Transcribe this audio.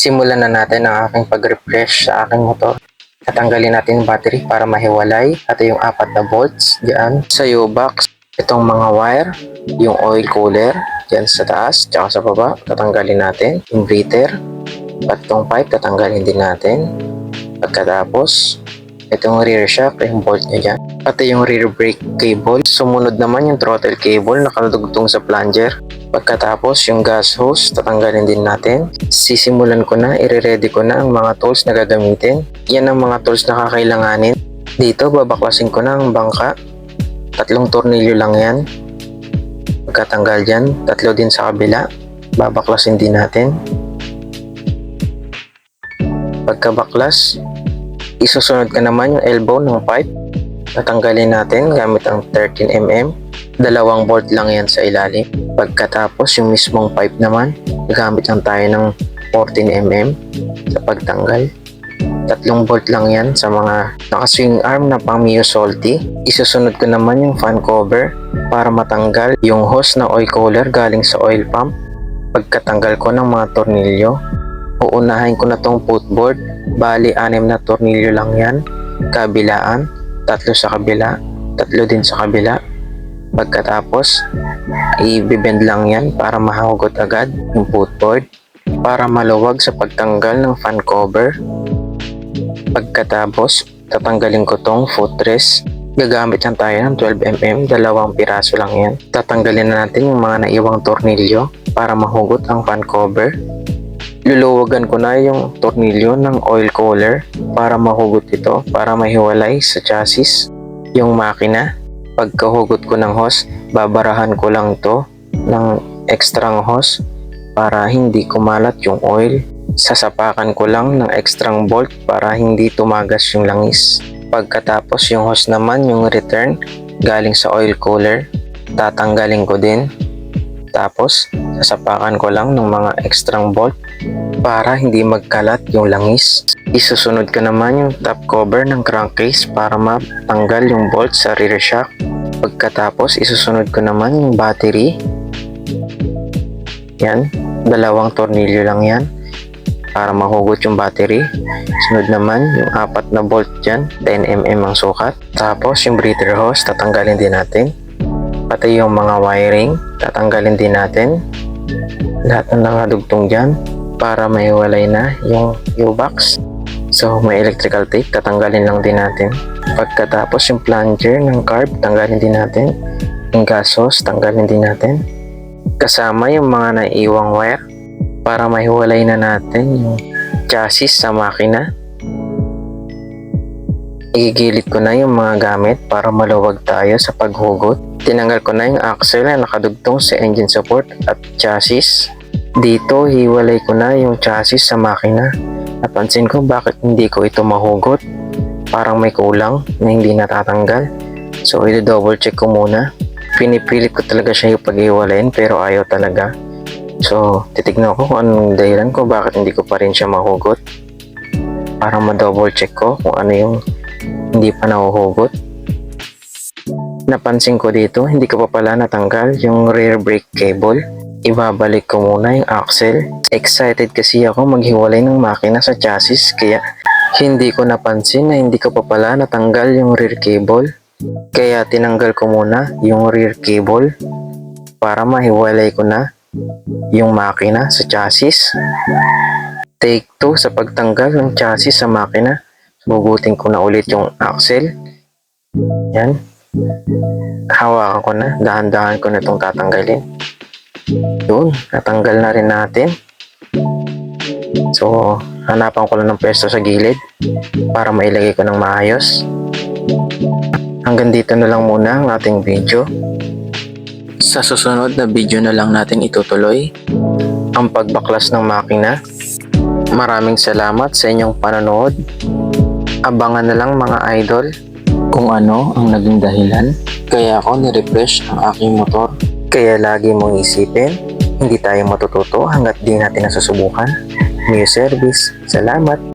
Simulan na natin ang aking pag-refresh sa aking motor. Tatanggalin natin yung battery para mahiwalay. At yung 4 na bolts dyan sa U-box. Itong mga wire, yung oil cooler dyan sa taas, tsaka sa baba, tatanggalin natin. Yung breather, at itong pipe, tatanggalin din natin. Pagkatapos, itong rear shock, yung bolt niya dyan. Pati yung rear brake cable. Sumunod naman yung throttle cable na nakadugtong sa plunger. Pagkatapos, yung gas hose, tatanggalin din natin. Sisimulan ko na, i-ready ko na ang mga tools na gagamitin. Yan ang mga tools na kakailanganin. Dito, babaklasin ko na ang bangka. 3 tornilyo lang yan. Pagkatanggal dyan, 3 din sa kabila. Babaklasin din natin. Pagkabaklas, isusunod ka naman yung elbow ng pipe. Tatanggalin natin gamit ang 13mm. 2 bolt lang yan sa ilalim. Pagkatapos yung mismong pipe naman, gamit lang tayo ng 14mm sa pagtanggal. 3 bolt lang yan sa mga naka-swing arm na pang Mio Salty. Isusunod ko naman yung fan cover para matanggal yung hose na oil cooler galing sa oil pump. Pagkatanggal ko ng mga tornilyo, uunahin ko na tong footboard. Bali 6 na tornilyo lang yan. Kabilaan, 3 sa kabila, 3 din sa kabila. Pagkatapos, i-bend lang yan para mahugot agad yung footboard para maluwag sa pagtanggal ng fan cover. Pagkatapos, tatanggalin ko tong footrest. Gagamit lang tayo ng 12mm, 2 piraso lang yan. Tatanggalin na natin yung mga naiwang tornilyo para mahugot ang fan cover. Luluwagan ko na yung tornilyo ng oil cooler para mahugot ito, para mahiwalay sa chassis yung makina. Pagkahugot ko ng hose, babarahan ko lang to ng extrang hose para hindi kumalat yung oil. Sasapakan ko lang ng extrang bolt para hindi tumagas yung langis. Pagkatapos yung hose naman, yung return galing sa oil cooler, tatanggalin ko din. Tapos sasapakan ko lang ng mga extrang bolt para hindi magkalat yung langis. Isusunod ko naman yung top cover ng crankcase para matanggal yung bolt sa rear shock. Pagkatapos isusunod ko naman yung battery. Yan, 2 tornilyo lang yan para mahugot yung battery. Sunod naman yung 4 na bolt dyan, 10mm ang sukat. Tapos yung breather hose, tatanggalin din natin. Pati yung mga wiring, tatanggalin din natin. Lahat ng nakadugtong dyan para maiwalay na yung U-box. So may electrical tape, tatanggalin lang din natin. Pagkatapos yung plunger ng carb, tanggalin din natin. Yung gas hose, tanggalin din natin. Kasama yung mga naiiwang wire para mahiwalay na natin yung chassis sa makina. Igigilid ko na yung mga gamit para maluwag tayo sa paghugot. Tinanggal ko na yung axle na nakadugtong sa engine support at chassis. Dito, hiwalay ko na yung chassis sa makina. Napansin ko bakit hindi ko ito mahugot. Parang may kulang na hindi natatanggal. So, i-double check ko muna. Pinipilit ko talaga siya yung pag-iwalayin pero ayaw talaga. So, titignan ko kung anong dahilan ko bakit hindi ko pa rin siya mahugot. Para ma-double check ko kung ano yung hindi pa nahuhugot. Napansin ko dito, hindi ko pa pala natanggal yung rear brake cable. Ibabalik ko muna yung axle. Excited kasi ako maghiwalay ng makina sa chassis kaya hindi ko napansin na hindi ko pa pala natanggal yung rear cable. Kaya tinanggal ko muna yung rear cable para mahiwalay ko na yung makina sa chassis. Take 2 sa pagtanggal ng chassis sa makina. Bugutin ko na ulit yung axle. Yan. Hawakan ko na. Dahan-dahan ko na itong tatanggalin. Yun. Natanggal na rin natin. So, hanapan ko lang ng pwesto sa gilid para mailagay ko ng maayos. Hanggang dito na lang muna ang ating video. Sa susunod na video na lang natin itutuloy ang pagbaklas ng makina. Maraming salamat sa inyong panonood. Abangan na lang mga idol kung ano ang naging dahilan kaya ako ni-refresh ang aking motor. Kaya lagi mong isipin, hindi tayo matututo hanggat di natin nasusubukan. Mio Service, salamat!